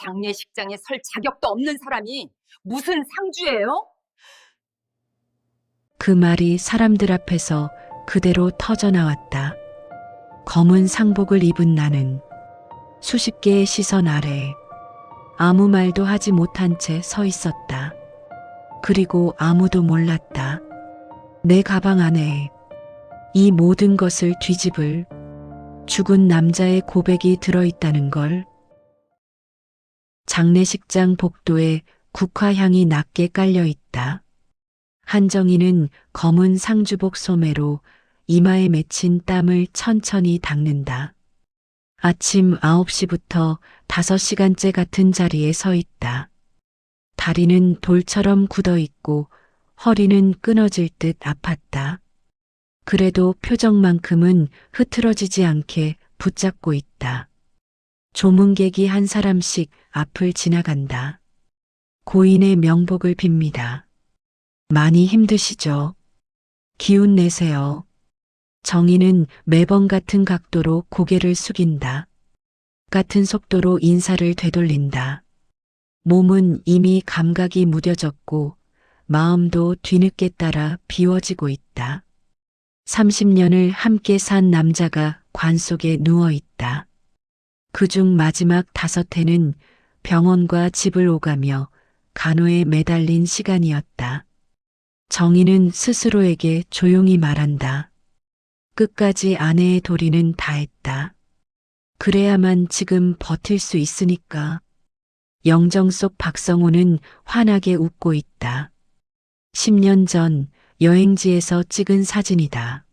장례식장에 설 자격도 없는 사람이 무슨 상주예요? 그 말이 사람들 앞에서 그대로 터져나왔다. 검은 상복을 입은 나는 수십 개의 시선 아래 아무 말도 하지 못한 채 서 있었다. 그리고 아무도 몰랐다. 내 가방 안에 이 모든 것을 뒤집을 죽은 남자의 고백이 들어있다는 걸. 장례식장 복도에 국화향이 낮게 깔려 있다. 한정희는 검은 상주복 소매로 이마에 맺힌 땀을 천천히 닦는다. 아침 9시부터 5시간째 같은 자리에 서 있다. 다리는 돌처럼 굳어 있고 허리는 끊어질 듯 아팠다. 그래도 표정만큼은 흐트러지지 않게 붙잡고 있다. 조문객이 한 사람씩 앞을 지나간다. 고인의 명복을 빕니다. 많이 힘드시죠? 기운 내세요. 정희는 매번 같은 각도로 고개를 숙인다. 같은 속도로 인사를 되돌린다. 몸은 이미 감각이 무뎌졌고 마음도 뒤늦게 따라 비워지고 있다. 30년을 함께 산 남자가 관 속에 누워 있다. 그중 마지막 5해는 병원과 집을 오가며 간호에 매달린 시간이었다. 정희는 스스로에게 조용히 말한다. 끝까지 아내의 도리는 다했다. 그래야만 지금 버틸 수 있으니까. 영정 속 박성호는 환하게 웃고 있다. 10년 전 여행지에서 찍은 사진이다.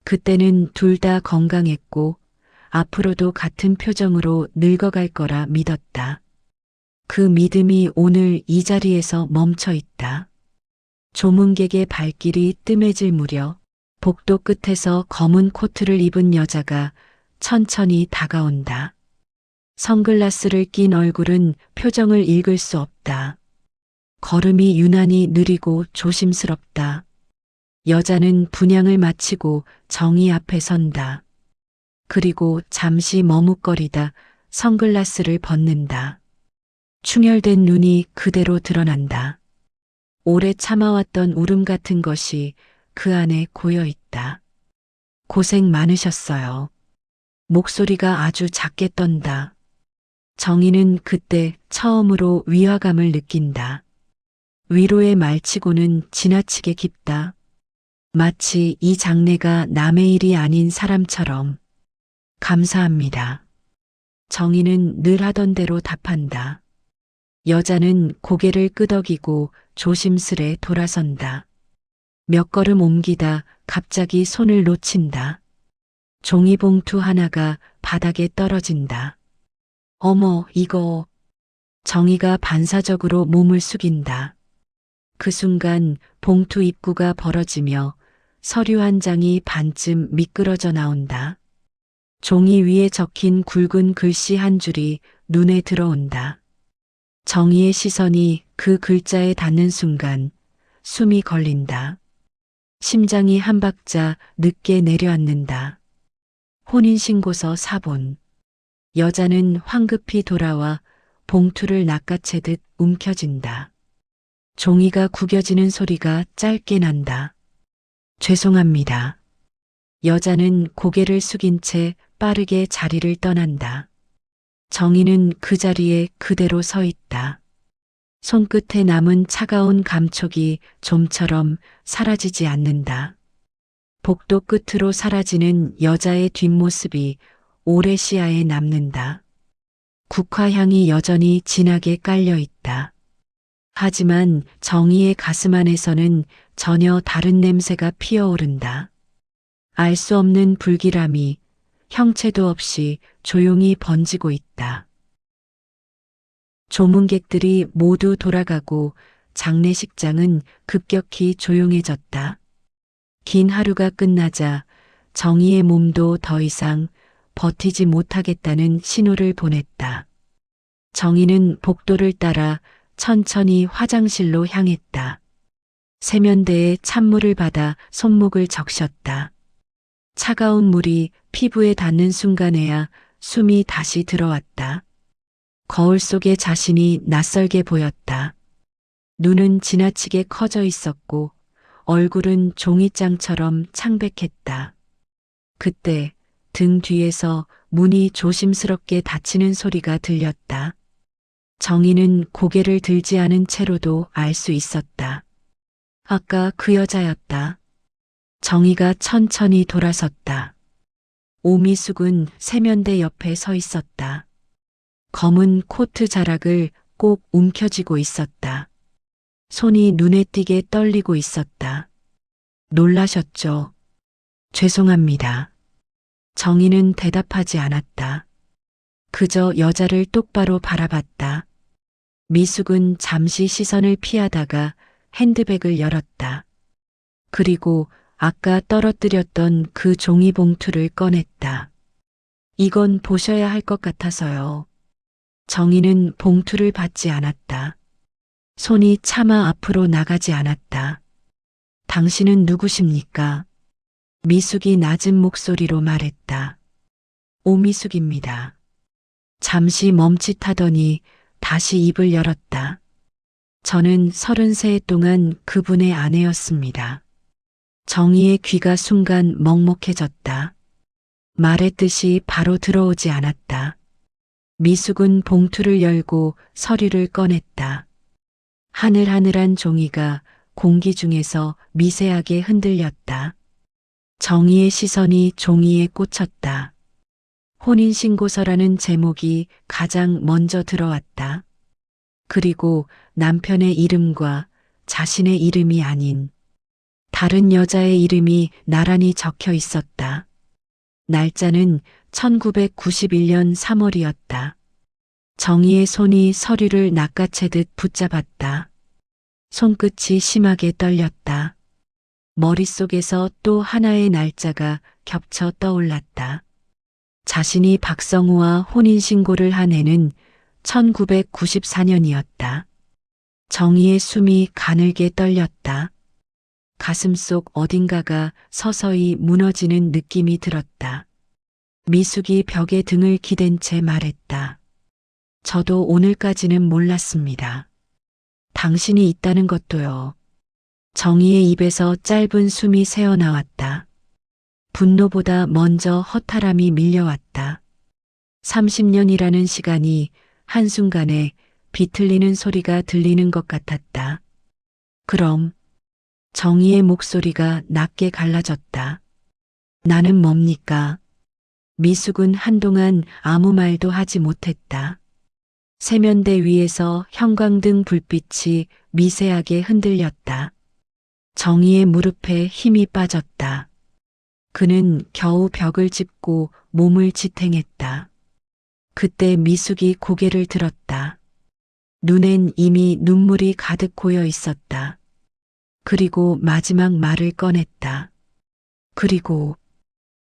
그때는 둘 다 건강했고 앞으로도 같은 표정으로 늙어갈 거라 믿었다. 그 믿음이 오늘 이 자리에서 멈춰 있다. 조문객의 발길이 뜸해질 무렵 복도 끝에서 검은 코트를 입은 여자가 천천히 다가온다. 선글라스를 낀 얼굴은 표정을 읽을 수 없다. 걸음이 유난히 느리고 조심스럽다. 여자는 분향을 마치고 정희 앞에 선다. 그리고 잠시 머뭇거리다 선글라스를 벗는다. 충혈된 눈이 그대로 드러난다. 오래 참아왔던 울음 같은 것이 그 안에 고여 있다. 고생 많으셨어요. 목소리가 아주 작게 떤다. 정희는 그때 처음으로 위화감을 느낀다. 위로의 말치고는 지나치게 깊다. 마치 이 장례가 남의 일이 아닌 사람처럼. 감사합니다. 정희는 늘 하던 대로 답한다. 여자는 고개를 끄덕이고 조심스레 돌아선다. 몇 걸음 옮기다 갑자기 손을 놓친다. 종이봉투 하나가 바닥에 떨어진다. 어머, 이거. 정희가 반사적으로 몸을 숙인다. 그 순간 봉투 입구가 벌어지며 서류 한 장이 반쯤 미끄러져 나온다. 종이 위에 적힌 굵은 글씨 한 줄이 눈에 들어온다. 정희의 시선이 그 글자에 닿는 순간 숨이 걸린다. 심장이 한 박자 늦게 내려앉는다. 혼인신고서 사본. 여자는 황급히 돌아와 봉투를 낚아채듯 움켜쥔다. 종이가 구겨지는 소리가 짧게 난다. 죄송합니다. 여자는 고개를 숙인 채 빠르게 자리를 떠난다. 정희는 그 자리에 그대로 서 있다. 손끝에 남은 차가운 감촉이 좀처럼 사라지지 않는다. 복도 끝으로 사라지는 여자의 뒷모습이 오래 시야에 남는다. 국화향이 여전히 진하게 깔려 있다. 하지만 정희의 가슴 안에서는 전혀 다른 냄새가 피어오른다. 알 수 없는 불길함이 형체도 없이 조용히 번지고 있다. 조문객들이 모두 돌아가고 장례식장은 급격히 조용해졌다. 긴 하루가 끝나자 정희의 몸도 더 이상 버티지 못하겠다는 신호를 보냈다. 정희는 복도를 따라 천천히 화장실로 향했다. 세면대에 찬물을 받아 손목을 적셨다. 차가운 물이 피부에 닿는 순간에야 숨이 다시 들어왔다. 거울 속의 자신이 낯설게 보였다. 눈은 지나치게 커져 있었고 얼굴은 종이장처럼 창백했다. 그때 등 뒤에서 문이 조심스럽게 닫히는 소리가 들렸다. 정희는 고개를 들지 않은 채로도 알 수 있었다. 아까 그 여자였다. 정희가 천천히 돌아섰다. 오미숙은 세면대 옆에 서 있었다. 검은 코트 자락을 꼭 움켜쥐고 있었다. 손이 눈에 띄게 떨리고 있었다. 놀라셨죠? 죄송합니다. 정희는 대답하지 않았다. 그저 여자를 똑바로 바라봤다. 미숙은 잠시 시선을 피하다가 핸드백을 열었다. 그리고 아까 떨어뜨렸던 그 종이 봉투를 꺼냈다. 이건 보셔야 할 것 같아서요. 정희는 봉투를 받지 않았다. 손이 차마 앞으로 나가지 않았다. 당신은 누구십니까? 미숙이 낮은 목소리로 말했다. 오미숙입니다. 잠시 멈칫하더니 다시 입을 열었다. 저는 33해 동안 그분의 아내였습니다. 정희의 귀가 순간 먹먹해졌다. 말했듯이 바로 들어오지 않았다. 미숙은 봉투를 열고 서류를 꺼냈다. 하늘하늘한 종이가 공기 중에서 미세하게 흔들렸다. 정희의 시선이 종이에 꽂혔다. 혼인신고서라는 제목이 가장 먼저 들어왔다. 그리고 남편의 이름과 자신의 이름이 아닌 다른 여자의 이름이 나란히 적혀 있었다. 날짜는 1991년 3월이었다. 정희의 손이 서류를 낚아채듯 붙잡았다. 손끝이 심하게 떨렸다. 머릿속에서 또 하나의 날짜가 겹쳐 떠올랐다. 자신이 박성우와 혼인신고를 한 해는 1994년이었다. 정희의 숨이 가늘게 떨렸다. 가슴속 어딘가가 서서히 무너지는 느낌이 들었다. 미숙이 벽에 등을 기댄 채 말했다. 저도 오늘까지는 몰랐습니다. 당신이 있다는 것도요. 정희의 입에서 짧은 숨이 새어나왔다. 분노보다 먼저 허탈함이 밀려왔다. 30년이라는 시간이 한순간에 비틀리는 소리가 들리는 것 같았다. 그럼 정희의 목소리가 낮게 갈라졌다. 나는 뭡니까? 미숙은 한동안 아무 말도 하지 못했다. 세면대 위에서 형광등 불빛이 미세하게 흔들렸다. 정희의 무릎에 힘이 빠졌다. 그는 겨우 벽을 짚고 몸을 지탱했다. 그때 미숙이 고개를 들었다. 눈엔 이미 눈물이 가득 고여 있었다. 그리고 마지막 말을 꺼냈다. 그리고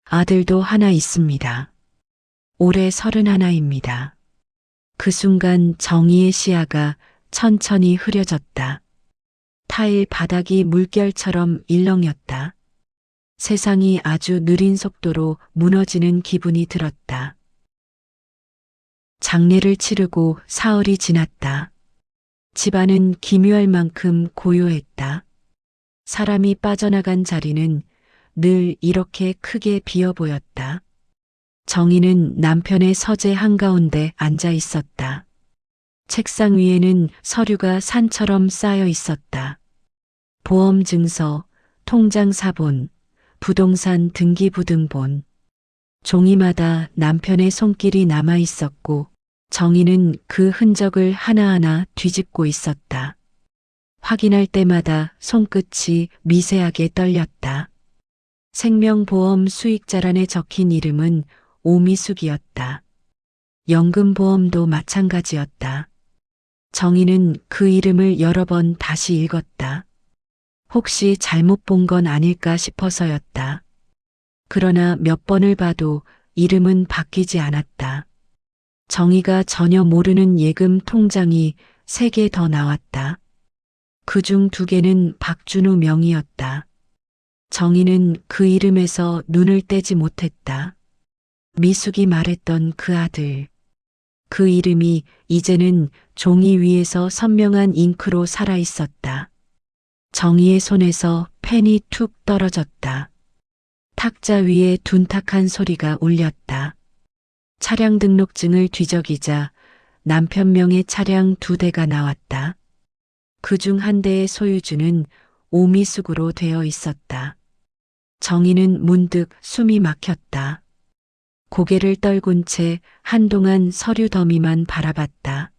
아들도 하나 있습니다. 올해 31입니다. 그 순간 정희의 시야가 천천히 흐려졌다. 타일 바닥이 물결처럼 일렁였다. 세상이 아주 느린 속도로 무너지는 기분이 들었다. 장례를 치르고 사흘이 지났다. 집안은 기묘할 만큼 고요했다. 사람이 빠져나간 자리는 늘 이렇게 크게 비어 보였다. 정희는 남편의 서재 한가운데 앉아 있었다. 책상 위에는 서류가 산처럼 쌓여 있었다. 보험 증서, 통장 사본, 부동산 등기부등본. 종이마다 남편의 손길이 남아 있었고 정희는 그 흔적을 하나하나 뒤집고 있었다. 확인할 때마다 손끝이 미세하게 떨렸다. 생명보험 수익자란에 적힌 이름은 오미숙이었다. 연금보험도 마찬가지였다. 정희는 그 이름을 여러 번 다시 읽었다. 혹시 잘못 본 건 아닐까 싶어서였다. 그러나 몇 번을 봐도 이름은 바뀌지 않았다. 정희가 전혀 모르는 예금 통장이 3개 더 나왔다. 그중 2개는 박준우 명의였다. 정희는 그 이름에서 눈을 떼지 못했다. 미숙이 말했던 그 아들. 그 이름이 이제는 종이 위에서 선명한 잉크로 살아 있었다. 정희의 손에서 펜이 툭 떨어졌다. 탁자 위에 둔탁한 소리가 울렸다. 차량 등록증을 뒤적이자 남편 명의 차량 2대가 나왔다. 그중 한 대의 소유주는 오미숙으로 되어 있었다. 정희는 문득 숨이 막혔다. 고개를 떨군 채 한동안 서류 더미만 바라봤다.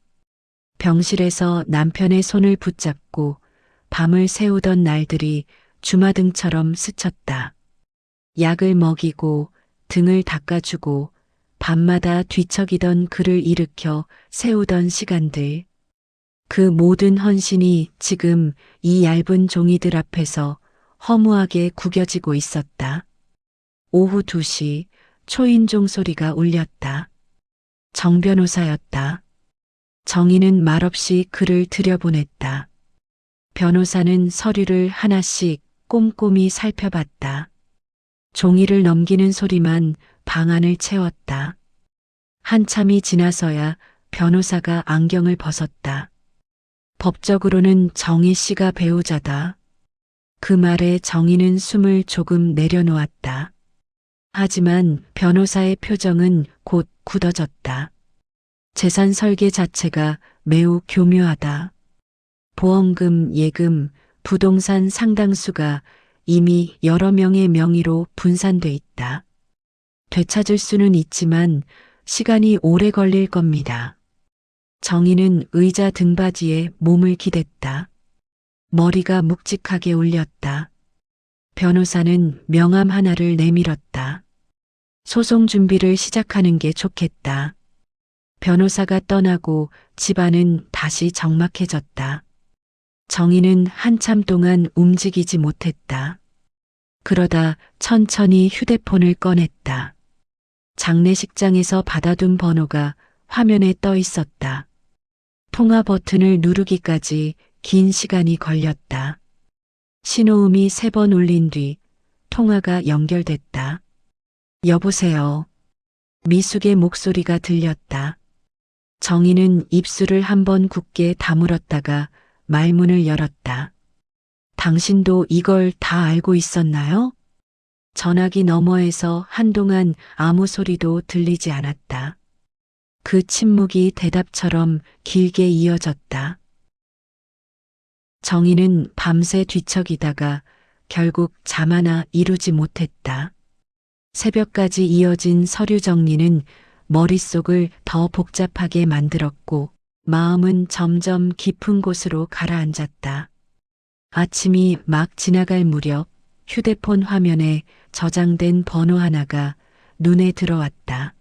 병실에서 남편의 손을 붙잡고 밤을 새우던 날들이 주마등처럼 스쳤다. 약을 먹이고 등을 닦아주고 밤마다 뒤척이던 그를 일으켜 세우던 시간들. 그 모든 헌신이 지금 이 얇은 종이들 앞에서 허무하게 구겨지고 있었다. 오후 2시 초인종 소리가 울렸다. 정 변호사였다. 정희는 말없이 그를 들여보냈다. 변호사는 서류를 하나씩 꼼꼼히 살펴봤다. 종이를 넘기는 소리만 방안을 채웠다. 한참이 지나서야 변호사가 안경을 벗었다. 법적으로는 정희 씨가 배우자다. 그 말에 정희는 숨을 조금 내려놓았다. 하지만 변호사의 표정은 곧 굳어졌다. 재산 설계 자체가 매우 교묘하다. 보험금, 예금, 부동산 상당수가 이미 여러 명의 명의로 분산돼 있다. 되찾을 수는 있지만 시간이 오래 걸릴 겁니다. 정희는 의자 등받이에 몸을 기댔다. 머리가 묵직하게 울렸다. 변호사는 명함 하나를 내밀었다. 소송 준비를 시작하는 게 좋겠다. 변호사가 떠나고 집안은 다시 적막해졌다. 정희는 한참 동안 움직이지 못했다. 그러다 천천히 휴대폰을 꺼냈다. 장례식장에서 받아둔 번호가 화면에 떠 있었다. 통화 버튼을 누르기까지 긴 시간이 걸렸다. 신호음이 3번 울린 뒤 통화가 연결됐다. 여보세요. 미숙의 목소리가 들렸다. 정희는 입술을 한번 굳게 다물었다가 말문을 열었다. 당신도 이걸 다 알고 있었나요? 전화기 너머에서 한동안 아무 소리도 들리지 않았다. 그 침묵이 대답처럼 길게 이어졌다. 정희는 밤새 뒤척이다가 결국 잠 하나 이루지 못했다. 새벽까지 이어진 서류 정리는 머릿속을 더 복잡하게 만들었고 마음은 점점 깊은 곳으로 가라앉았다. 아침이 막 지나갈 무렵 휴대폰 화면에 저장된 번호 하나가 눈에 들어왔다.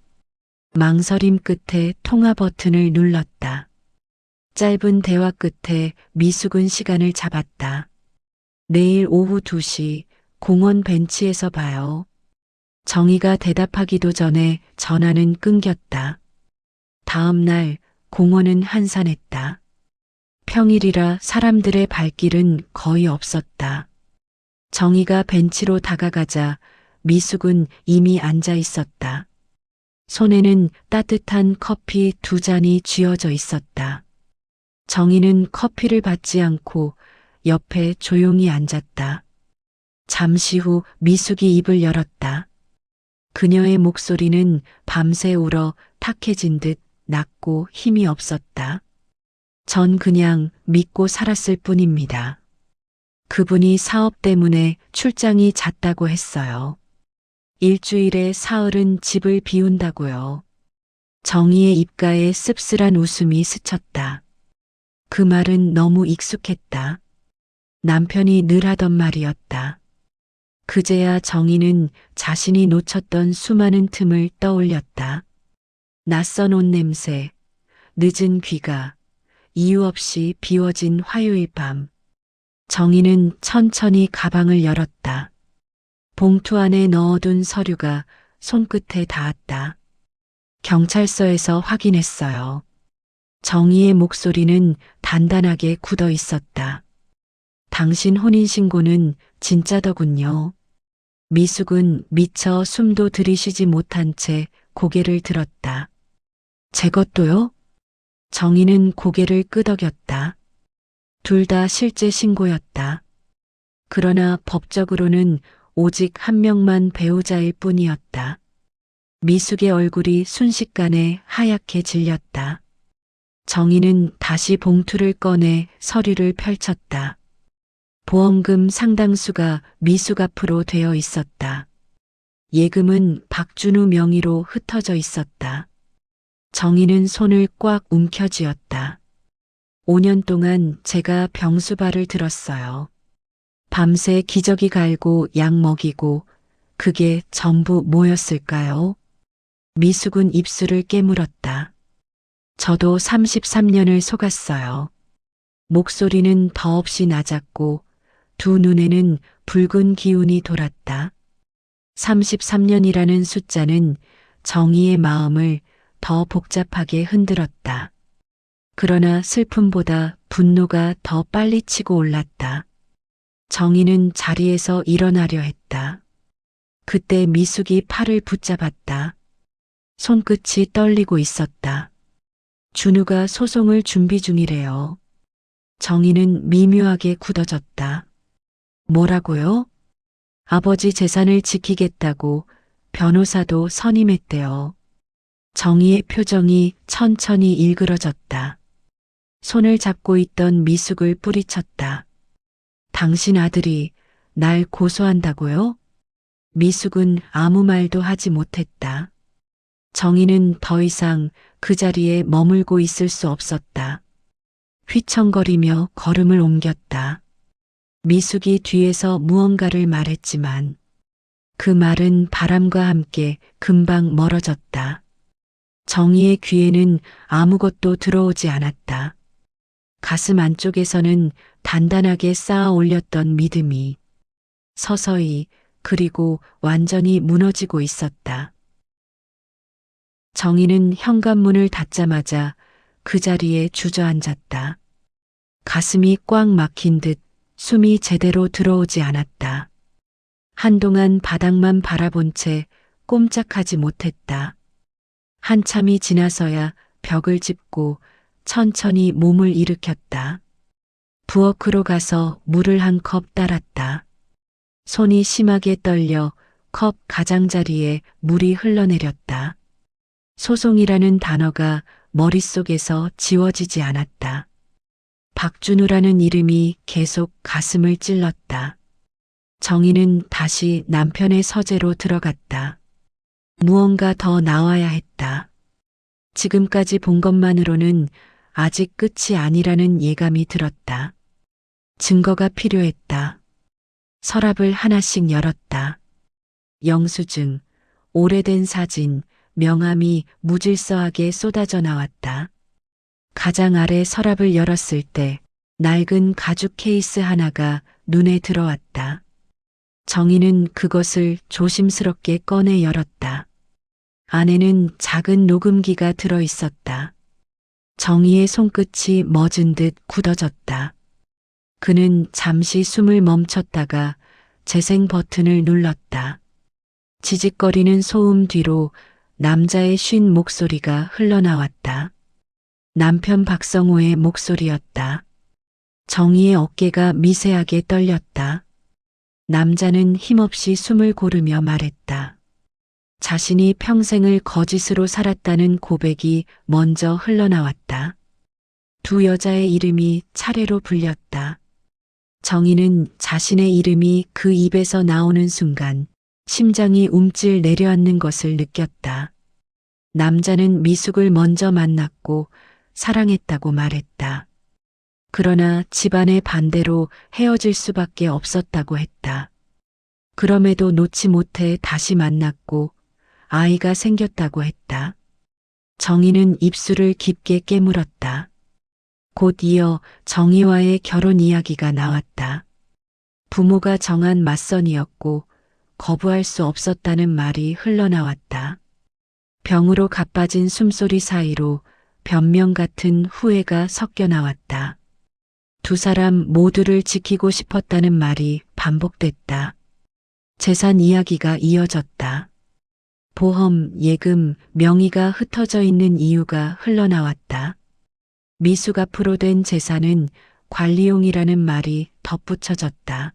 망설임 끝에 통화 버튼을 눌렀다. 짧은 대화 끝에 미숙은 시간을 잡았다. 내일 오후 2시 공원 벤치에서 봐요. 정희가 대답하기도 전에 전화는 끊겼다. 다음 날 공원은 한산했다. 평일이라 사람들의 발길은 거의 없었다. 정희가 벤치로 다가가자 미숙은 이미 앉아 있었다. 손에는 따뜻한 커피 2잔이 쥐어져 있었다. 정희는 커피를 받지 않고 옆에 조용히 앉았다. 잠시 후 미숙이 입을 열었다. 그녀의 목소리는 밤새 울어 탁해진 듯 낮고 힘이 없었다. 전 그냥 믿고 살았을 뿐입니다. 그분이 사업 때문에 출장이 잦다고 했어요. 일주일에 사흘은 집을 비운다고요. 정희의 입가에 씁쓸한 웃음이 스쳤다. 그 말은 너무 익숙했다. 남편이 늘 하던 말이었다. 그제야 정희는 자신이 놓쳤던 수많은 틈을 떠올렸다. 낯선 옷 냄새, 늦은 귀가, 이유 없이 비워진 화요일 밤. 정희는 천천히 가방을 열었다. 봉투 안에 넣어둔 서류가 손끝에 닿았다. 경찰서에서 확인했어요. 정희의 목소리는 단단하게 굳어 있었다. 당신 혼인신고는 진짜더군요. 미숙은 미처 숨도 들이쉬지 못한 채 고개를 들었다. 제 것도요? 정희는 고개를 끄덕였다. 둘 다 실제 신고였다. 그러나 법적으로는 오직 한 명만 배우자일 뿐이었다. 미숙의 얼굴이 순식간에 하얗게 질렸다. 정희는 다시 봉투를 꺼내 서류를 펼쳤다. 보험금 상당수가 미숙 앞으로 되어 있었다. 예금은 박준우 명의로 흩어져 있었다. 정희는 손을 꽉 움켜쥐었다. 5년 동안 제가 병수발을 들었어요. 밤새 기저귀 갈고 약 먹이고 그게 전부 뭐였을까요? 미숙은 입술을 깨물었다. 저도 33년을 속았어요. 목소리는 더없이 낮았고 두 눈에는 붉은 기운이 돌았다. 33년이라는 숫자는 정희의 마음을 더 복잡하게 흔들었다. 그러나 슬픔보다 분노가 더 빨리 치고 올랐다. 정희는 자리에서 일어나려 했다. 그때 미숙이 팔을 붙잡았다. 손끝이 떨리고 있었다. 준우가 소송을 준비 중이래요. 정희는 미묘하게 굳어졌다. 뭐라고요? 아버지 재산을 지키겠다고 변호사도 선임했대요. 정희의 표정이 천천히 일그러졌다. 손을 잡고 있던 미숙을 뿌리쳤다. 당신 아들이 날 고소한다고요? 미숙은 아무 말도 하지 못했다. 정희는 더 이상 그 자리에 머물고 있을 수 없었다. 휘청거리며 걸음을 옮겼다. 미숙이 뒤에서 무언가를 말했지만 그 말은 바람과 함께 금방 멀어졌다. 정희의 귀에는 아무것도 들어오지 않았다. 가슴 안쪽에서는 단단하게 쌓아 올렸던 믿음이 서서히 그리고 완전히 무너지고 있었다. 정희는 현관문을 닫자마자 그 자리에 주저앉았다. 가슴이 꽉 막힌 듯 숨이 제대로 들어오지 않았다. 한동안 바닥만 바라본 채 꼼짝하지 못했다. 한참이 지나서야 벽을 짚고 천천히 몸을 일으켰다. 부엌으로 가서 물을 한 컵 따랐다. 손이 심하게 떨려 컵 가장자리에 물이 흘러내렸다. 소송이라는 단어가 머릿속에서 지워지지 않았다. 박준우라는 이름이 계속 가슴을 찔렀다. 정희는 다시 남편의 서재로 들어갔다. 무언가 더 나와야 했다. 지금까지 본 것만으로는 아직 끝이 아니라는 예감이 들었다. 증거가 필요했다. 서랍을 하나씩 열었다. 영수증, 오래된 사진, 명함이 무질서하게 쏟아져 나왔다. 가장 아래 서랍을 열었을 때 낡은 가죽 케이스 하나가 눈에 들어왔다. 정희는 그것을 조심스럽게 꺼내 열었다. 안에는 작은 녹음기가 들어 있었다. 정희의 손끝이 멎은 듯 굳어졌다. 그는 잠시 숨을 멈췄다가 재생 버튼을 눌렀다. 지직거리는 소음 뒤로 남자의 쉰 목소리가 흘러나왔다. 남편 박성호의 목소리였다. 정희의 어깨가 미세하게 떨렸다. 남자는 힘없이 숨을 고르며 말했다. 자신이 평생을 거짓으로 살았다는 고백이 먼저 흘러나왔다. 두 여자의 이름이 차례로 불렸다. 정희는 자신의 이름이 그 입에서 나오는 순간 심장이 움찔 내려앉는 것을 느꼈다. 남자는 미숙을 먼저 만났고 사랑했다고 말했다. 그러나 집안의 반대로 헤어질 수밖에 없었다고 했다. 그럼에도 놓지 못해 다시 만났고 아이가 생겼다고 했다. 정희는 입술을 깊게 깨물었다. 곧 이어 정희와의 결혼 이야기가 나왔다. 부모가 정한 맞선이었고 거부할 수 없었다는 말이 흘러나왔다. 병으로 가빠진 숨소리 사이로 변명 같은 후회가 섞여 나왔다. 두 사람 모두를 지키고 싶었다는 말이 반복됐다. 재산 이야기가 이어졌다. 보험, 예금, 명의가 흩어져 있는 이유가 흘러나왔다. 미숙 앞으로 된 재산은 관리용이라는 말이 덧붙여졌다.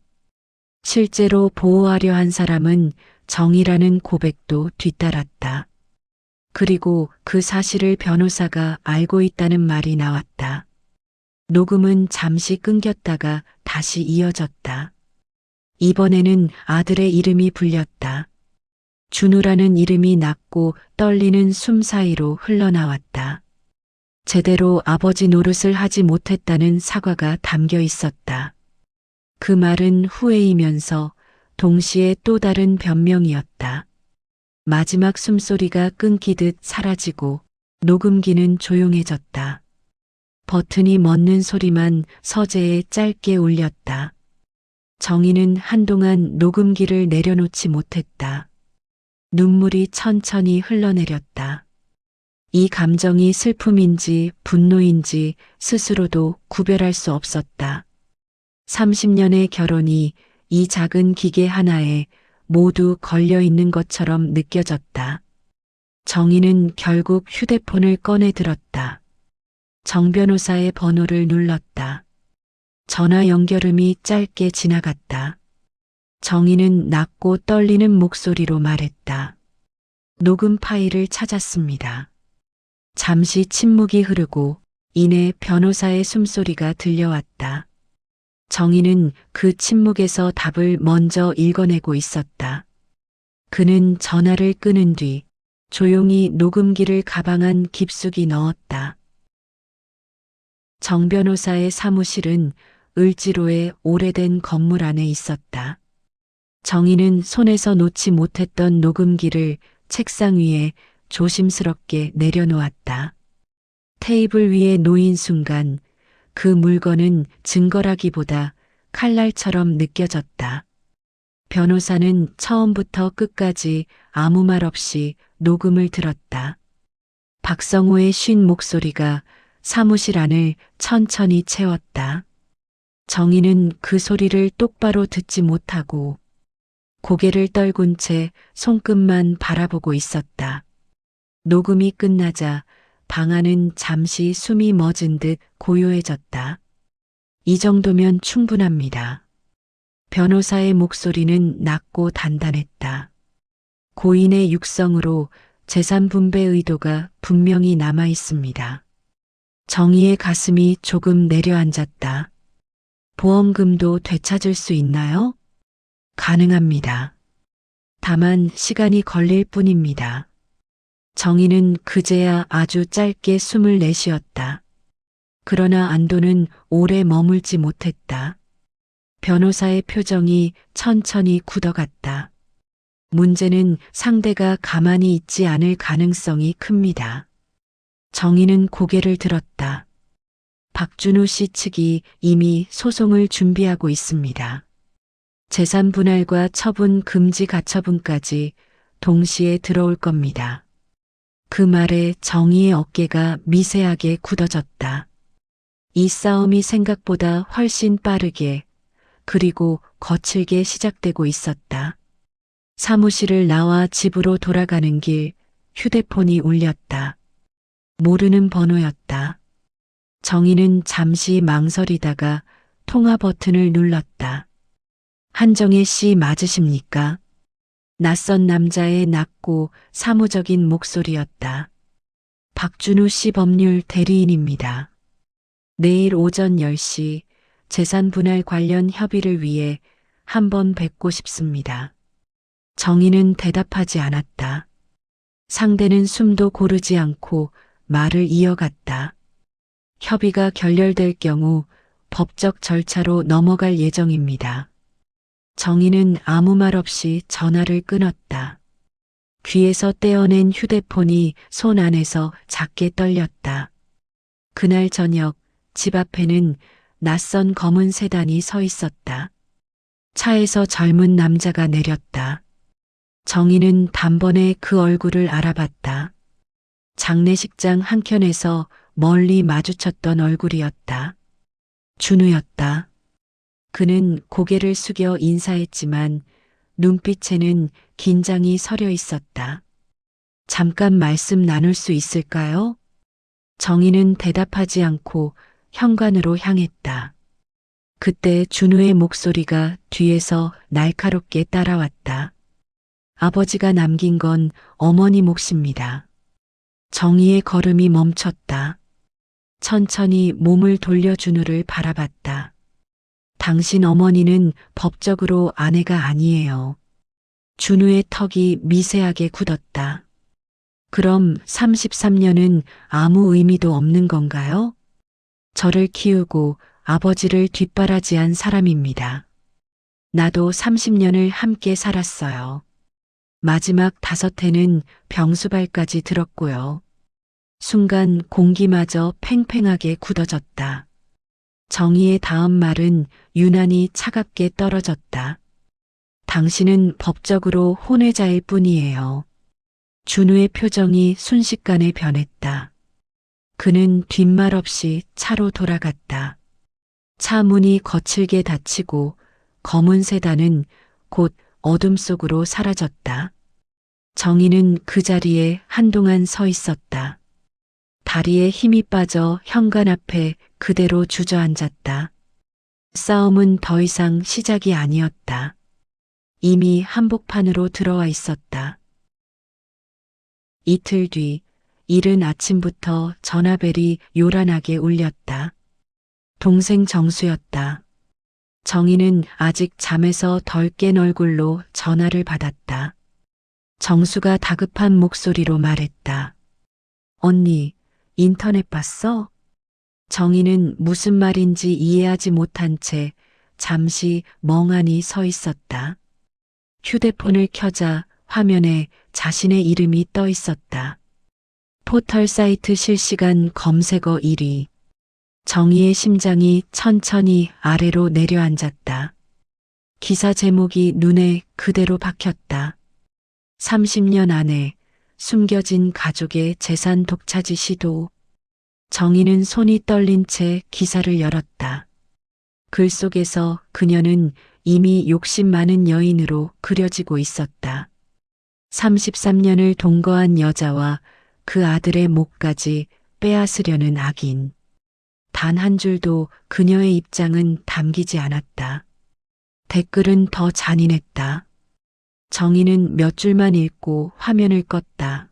실제로 보호하려 한 사람은 정이라는 고백도 뒤따랐다. 그리고 그 사실을 변호사가 알고 있다는 말이 나왔다. 녹음은 잠시 끊겼다가 다시 이어졌다. 이번에는 아들의 이름이 불렸다. 준우라는 이름이 낮고 떨리는 숨 사이로 흘러나왔다. 제대로 아버지 노릇을 하지 못했다는 사과가 담겨 있었다. 그 말은 후회이면서 동시에 또 다른 변명이었다. 마지막 숨소리가 끊기듯 사라지고 녹음기는 조용해졌다. 버튼이 멎는 소리만 서재에 짧게 울렸다. 정희는 한동안 녹음기를 내려놓지 못했다. 눈물이 천천히 흘러내렸다. 이 감정이 슬픔인지 분노인지 스스로도 구별할 수 없었다. 30년의 결혼이 이 작은 기계 하나에 모두 걸려 있는 것처럼 느껴졌다. 정희는 결국 휴대폰을 꺼내 들었다. 정 변호사의 번호를 눌렀다. 전화 연결음이 짧게 지나갔다. 정희는 낮고 떨리는 목소리로 말했다. 녹음 파일을 찾았습니다. 잠시 침묵이 흐르고 이내 변호사의 숨소리가 들려왔다. 정희는 그 침묵에서 답을 먼저 읽어내고 있었다. 그는 전화를 끊은 뒤 조용히 녹음기를 가방 안 깊숙이 넣었다. 정 변호사의 사무실은 을지로의 오래된 건물 안에 있었다. 정희는 손에서 놓지 못했던 녹음기를 책상 위에 조심스럽게 내려놓았다. 테이블 위에 놓인 순간 그 물건은 증거라기보다 칼날처럼 느껴졌다. 변호사는 처음부터 끝까지 아무 말 없이 녹음을 들었다. 박성호의 쉰 목소리가 사무실 안을 천천히 채웠다. 정희는 그 소리를 똑바로 듣지 못하고 고개를 떨군 채 손끝만 바라보고 있었다. 녹음이 끝나자 방 안은 잠시 숨이 멎은 듯 고요해졌다. 이 정도면 충분합니다. 변호사의 목소리는 낮고 단단했다. 고인의 육성으로 재산 분배 의도가 분명히 남아 있습니다. 정희의 가슴이 조금 내려앉았다. 보험금도 되찾을 수 있나요? 가능합니다. 다만 시간이 걸릴 뿐입니다. 정희는 그제야 아주 짧게 숨을 내쉬었다. 그러나 안도는 오래 머물지 못했다. 변호사의 표정이 천천히 굳어갔다. 문제는 상대가 가만히 있지 않을 가능성이 큽니다. 정희는 고개를 들었다. 박준우 씨 측이 이미 소송을 준비하고 있습니다. 재산 분할과 처분 금지 가처분까지 동시에 들어올 겁니다. 그 말에 정희의 어깨가 미세하게 굳어졌다. 이 싸움이 생각보다 훨씬 빠르게 그리고 거칠게 시작되고 있었다. 사무실을 나와 집으로 돌아가는 길 휴대폰이 울렸다. 모르는 번호였다. 정희는 잠시 망설이다가 통화 버튼을 눌렀다. 한정혜 씨 맞으십니까? 낯선 남자의 낮고 사무적인 목소리였다. 박준우 씨 법률 대리인입니다. 내일 오전 10시 재산 분할 관련 협의를 위해 한번 뵙고 싶습니다. 정희는 대답하지 않았다. 상대는 숨도 고르지 않고 말을 이어갔다. 협의가 결렬될 경우 법적 절차로 넘어갈 예정입니다. 정희는 아무 말 없이 전화를 끊었다. 귀에서 떼어낸 휴대폰이 손 안에서 작게 떨렸다. 그날 저녁 집 앞에는 낯선 검은 세단이 서 있었다. 차에서 젊은 남자가 내렸다. 정희는 단번에 그 얼굴을 알아봤다. 장례식장 한켠에서 멀리 마주쳤던 얼굴이었다. 준우였다. 그는 고개를 숙여 인사했지만 눈빛에는 긴장이 서려 있었다. 잠깐 말씀 나눌 수 있을까요? 정희는 대답하지 않고 현관으로 향했다. 그때 준우의 목소리가 뒤에서 날카롭게 따라왔다. 아버지가 남긴 건 어머니 몫입니다. 정희의 걸음이 멈췄다. 천천히 몸을 돌려 준우를 바라봤다. 당신 어머니는 법적으로 아내가 아니에요. 준우의 턱이 미세하게 굳었다. 그럼 33년은 아무 의미도 없는 건가요? 저를 키우고 아버지를 뒷바라지한 사람입니다. 나도 30년을 함께 살았어요. 마지막 5해는 병수발까지 들었고요. 순간 공기마저 팽팽하게 굳어졌다. 정희의 다음 말은 유난히 차갑게 떨어졌다. 당신은 법적으로 혼외자일 뿐이에요. 준우의 표정이 순식간에 변했다. 그는 뒷말 없이 차로 돌아갔다. 차 문이 거칠게 닫히고 검은 세단은 곧 어둠 속으로 사라졌다. 정희는 그 자리에 한동안 서 있었다. 다리에 힘이 빠져 현관 앞에 그대로 주저앉았다. 싸움은 더 이상 시작이 아니었다. 이미 한복판으로 들어와 있었다. 이틀 뒤 이른 아침부터 전화벨이 요란하게 울렸다. 동생 정수였다. 정희는 아직 잠에서 덜 깬 얼굴로 전화를 받았다. 정수가 다급한 목소리로 말했다. 언니, 인터넷 봤어? 정희는 무슨 말인지 이해하지 못한 채 잠시 멍하니 서 있었다. 휴대폰을 켜자 화면에 자신의 이름이 떠 있었다. 포털 사이트 실시간 검색어 1위. 정희의 심장이 천천히 아래로 내려앉았다. 기사 제목이 눈에 그대로 박혔다. 30년 안에 숨겨진 가족의 재산 독차지 시도. 정희는 손이 떨린 채 기사를 열었다. 글 속에서 그녀는 이미 욕심 많은 여인으로 그려지고 있었다. 33년을 동거한 여자와 그 아들의 목까지 빼앗으려는 악인. 단 한 줄도 그녀의 입장은 담기지 않았다. 댓글은 더 잔인했다. 정희는 몇 줄만 읽고 화면을 껐다.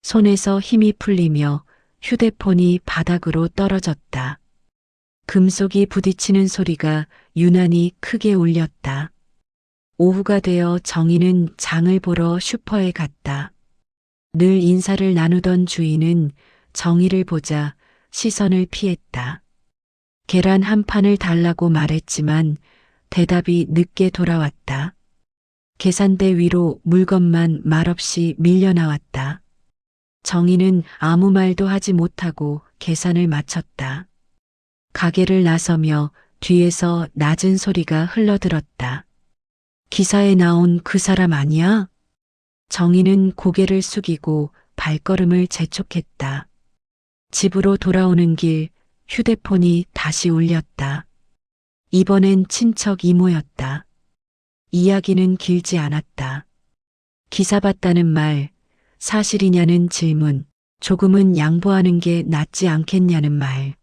손에서 힘이 풀리며 휴대폰이 바닥으로 떨어졌다. 금속이 부딪히는 소리가 유난히 크게 울렸다. 오후가 되어 정희는 장을 보러 슈퍼에 갔다. 늘 인사를 나누던 주인은 정희를 보자 시선을 피했다. 계란 한 판을 달라고 말했지만 대답이 늦게 돌아왔다. 계산대 위로 물건만 말없이 밀려나왔다. 정희는 아무 말도 하지 못하고 계산을 마쳤다. 가게를 나서며 뒤에서 낮은 소리가 흘러들었다. 기사에 나온 그 사람 아니야? 정희는 고개를 숙이고 발걸음을 재촉했다. 집으로 돌아오는 길 휴대폰이 다시 울렸다. 이번엔 친척 이모였다. 이야기는 길지 않았다. 기사 봤다는 말, 사실이냐는 질문, 조금은 양보하는 게 낫지 않겠냐는 말.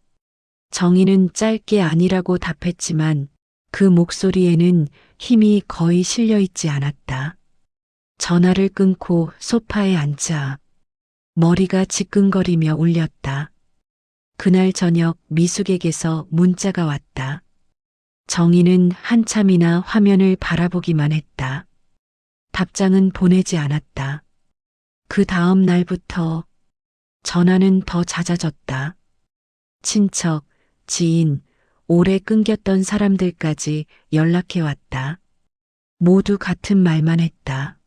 정희는 짧게 아니라고 답했지만 그 목소리에는 힘이 거의 실려 있지 않았다. 전화를 끊고 소파에 앉자 머리가 지끈거리며 울렸다. 그날 저녁 미숙에게서 문자가 왔다. 정희는 한참이나 화면을 바라보기만 했다. 답장은 보내지 않았다. 그 다음 날부터 전화는 더 잦아졌다. 친척, 지인, 오래 끊겼던 사람들까지 연락해왔다. 모두 같은 말만 했다.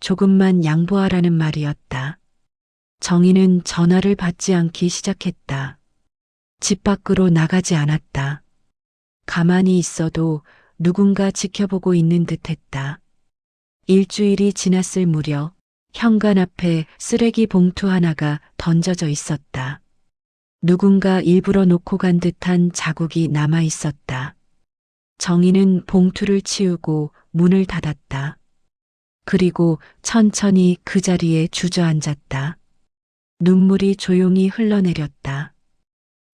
조금만 양보하라는 말이었다. 정희는 전화를 받지 않기 시작했다. 집 밖으로 나가지 않았다. 가만히 있어도 누군가 지켜보고 있는 듯했다. 일주일이 지났을 무렵 현관 앞에 쓰레기 봉투 하나가 던져져 있었다. 누군가 일부러 놓고 간 듯한 자국이 남아 있었다. 정희는 봉투를 치우고 문을 닫았다. 그리고 천천히 그 자리에 주저앉았다. 눈물이 조용히 흘러내렸다.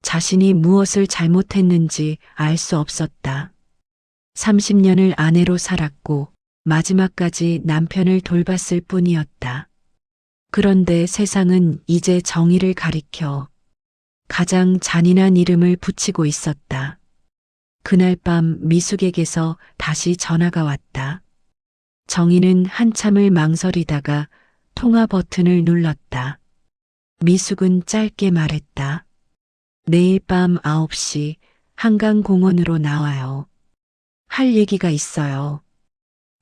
자신이 무엇을 잘못했는지 알 수 없었다. 30년을 아내로 살았고 마지막까지 남편을 돌봤을 뿐이었다. 그런데 세상은 이제 정의를 가리켜 가장 잔인한 이름을 붙이고 있었다. 그날 밤 미숙에게서 다시 전화가 왔다. 정희는 한참을 망설이다가 통화 버튼을 눌렀다. 미숙은 짧게 말했다. 내일 밤 9시 한강공원으로 나와요. 할 얘기가 있어요.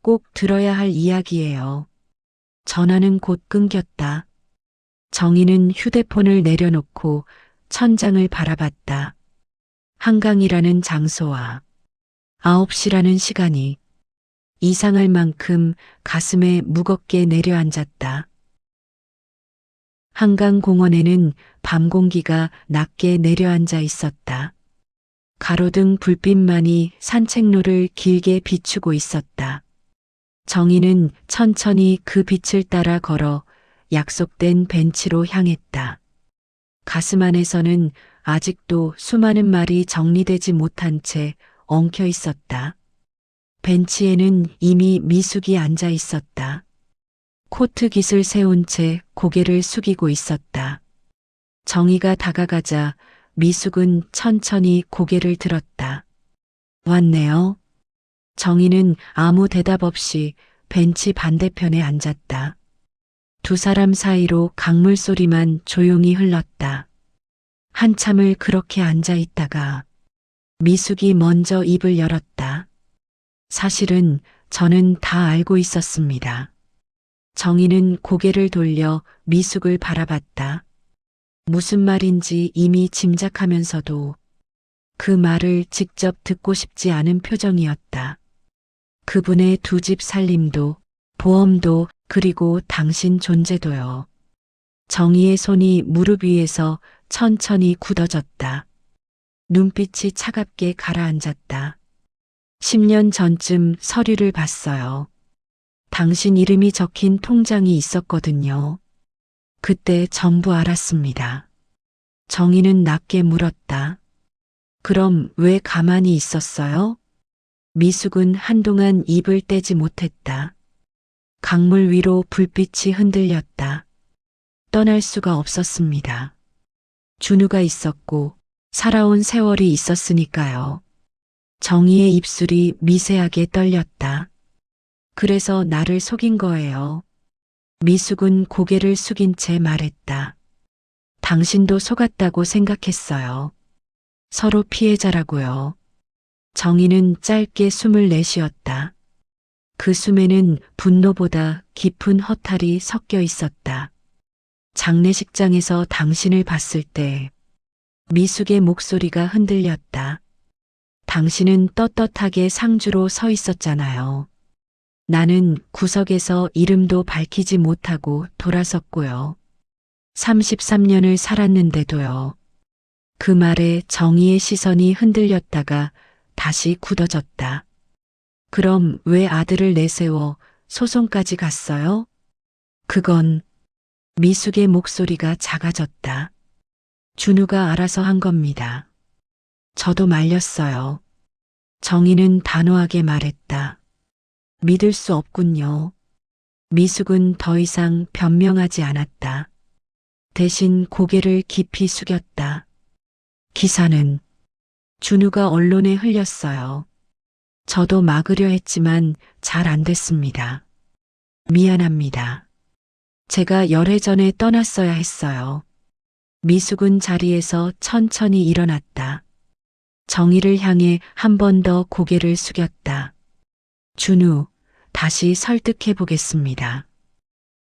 꼭 들어야 할 이야기예요. 전화는 곧 끊겼다. 정희는 휴대폰을 내려놓고 천장을 바라봤다. 한강이라는 장소와 9시라는 시간이 이상할 만큼 가슴에 무겁게 내려앉았다. 한강공원에는 밤 공기가 낮게 내려앉아 있었다. 가로등 불빛만이 산책로를 길게 비추고 있었다. 정희는 천천히 그 빛을 따라 걸어 약속된 벤치로 향했다. 가슴 안에서는 아직도 수많은 말이 정리되지 못한 채 엉켜 있었다. 벤치에는 이미 미숙이 앉아 있었다. 코트 깃을 세운 채 고개를 숙이고 있었다. 정희가 다가가자 미숙은 천천히 고개를 들었다. 왔네요. 정희는 아무 대답 없이 벤치 반대편에 앉았다. 두 사람 사이로 강물 소리만 조용히 흘렀다. 한참을 그렇게 앉아 있다가 미숙이 먼저 입을 열었다. 사실은 저는 다 알고 있었습니다. 정희는 고개를 돌려 미숙을 바라봤다. 무슨 말인지 이미 짐작하면서도 그 말을 직접 듣고 싶지 않은 표정이었다. 그분의 두 집 살림도, 보험도, 그리고 당신 존재도요. 정희의 손이 무릎 위에서 천천히 굳어졌다. 눈빛이 차갑게 가라앉았다. 10년 전쯤 서류를 봤어요. 당신 이름이 적힌 통장이 있었거든요. 그때 전부 알았습니다. 정희는 낮게 물었다. 그럼 왜 가만히 있었어요? 미숙은 한동안 입을 떼지 못했다. 강물 위로 불빛이 흔들렸다. 떠날 수가 없었습니다. 준우가 있었고 살아온 세월이 있었으니까요. 정희의 입술이 미세하게 떨렸다. 그래서 나를 속인 거예요. 미숙은 고개를 숙인 채 말했다. 당신도 속았다고 생각했어요. 서로 피해자라고요. 정희는 짧게 숨을 내쉬었다. 그 숨에는 분노보다 깊은 허탈이 섞여 있었다. 장례식장에서 당신을 봤을 때 미숙의 목소리가 흔들렸다. 당신은 떳떳하게 상주로 서 있었잖아요. 나는 구석에서 이름도 밝히지 못하고 돌아섰고요. 33년을 살았는데도요. 그 말에 정의의 시선이 흔들렸다가 다시 굳어졌다. 그럼 왜 아들을 내세워 소송까지 갔어요? 그건 미숙의 목소리가 작아졌다. 준우가 알아서 한 겁니다. 저도 말렸어요. 정희는 단호하게 말했다. 믿을 수 없군요. 미숙은 더 이상 변명하지 않았다. 대신 고개를 깊이 숙였다. 기사는 준우가 언론에 흘렸어요. 저도 막으려 했지만 잘 안 됐습니다. 미안합니다. 제가 열애 전에 떠났어야 했어요. 미숙은 자리에서 천천히 일어났다. 정희를 향해 한 번 더 고개를 숙였다. 준우, 다시 설득해 보겠습니다.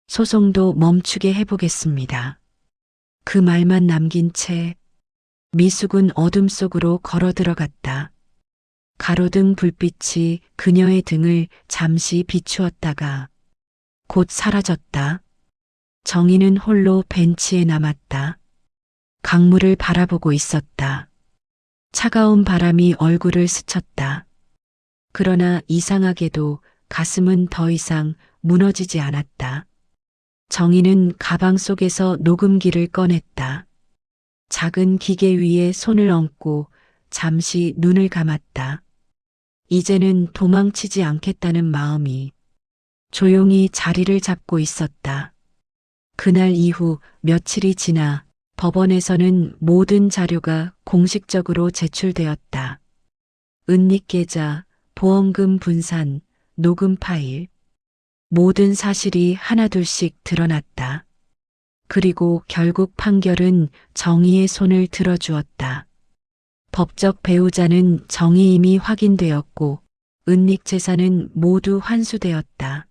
소송도 멈추게 해보겠습니다. 그 말만 남긴 채 미숙은 어둠 속으로 걸어 들어갔다. 가로등 불빛이 그녀의 등을 잠시 비추었다가 곧 사라졌다. 정희는 홀로 벤치에 남았다. 강물을 바라보고 있었다. 차가운 바람이 얼굴을 스쳤다. 그러나 이상하게도 가슴은 더 이상 무너지지 않았다. 정희는 가방 속에서 녹음기를 꺼냈다. 작은 기계 위에 손을 얹고 잠시 눈을 감았다. 이제는 도망치지 않겠다는 마음이 조용히 자리를 잡고 있었다. 그날 이후 며칠이 지나 법원에서는 모든 자료가 공식적으로 제출되었다. 은닉계좌, 보험금 분산, 녹음 파일, 모든 사실이 하나둘씩 드러났다. 그리고 결국 판결은 정의의 손을 들어주었다. 법적 배우자는 정의임이 확인되었고 은닉 재산은 모두 환수되었다.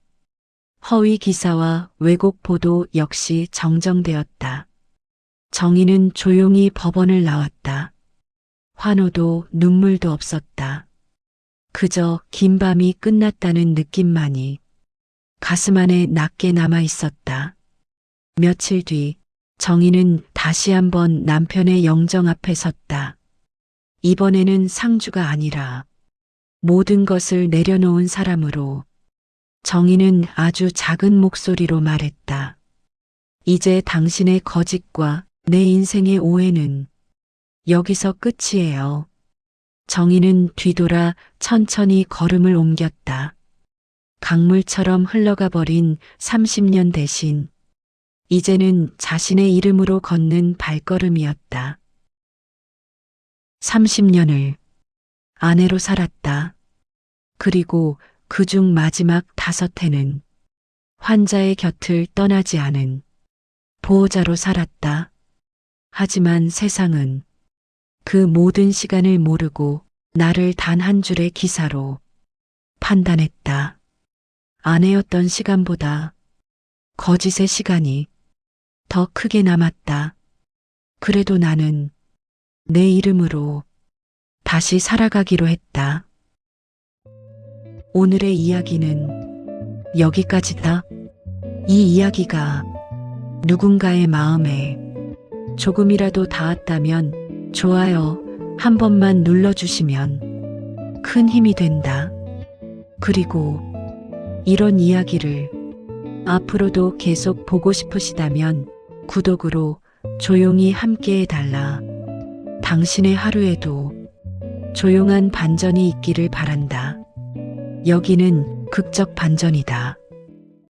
허위 기사와 왜곡 보도 역시 정정되었다. 정의는 조용히 법원을 나왔다. 환호도 눈물도 없었다. 그저 긴 밤이 끝났다는 느낌만이 가슴 안에 낮게 남아 있었다. 며칠 뒤 정희는 다시 한번 남편의 영정 앞에 섰다. 이번에는 상주가 아니라 모든 것을 내려놓은 사람으로 정희는 아주 작은 목소리로 말했다. 이제 당신의 거짓과 내 인생의 오해는 여기서 끝이에요. 정희는 뒤돌아 천천히 걸음을 옮겼다. 강물처럼 흘러가 버린 30년 대신 이제는 자신의 이름으로 걷는 발걸음이었다. 30년을 아내로 살았다. 그리고 그중 마지막 5해는 환자의 곁을 떠나지 않은 보호자로 살았다. 하지만 세상은 그 모든 시간을 모르고 나를 단 한 줄의 기사로 판단했다. 아내였던 시간보다 거짓의 시간이 더 크게 남았다. 그래도 나는 내 이름으로 다시 살아가기로 했다. 오늘의 이야기는 여기까지다. 이 이야기가 누군가의 마음에 조금이라도 닿았다면 좋아요 한 번만 눌러주시면 큰 힘이 된다. 그리고 이런 이야기를 앞으로도 계속 보고 싶으시다면 구독으로 조용히 함께 해달라. 당신의 하루에도 조용한 반전이 있기를 바란다. 여기는 극적 반전이다.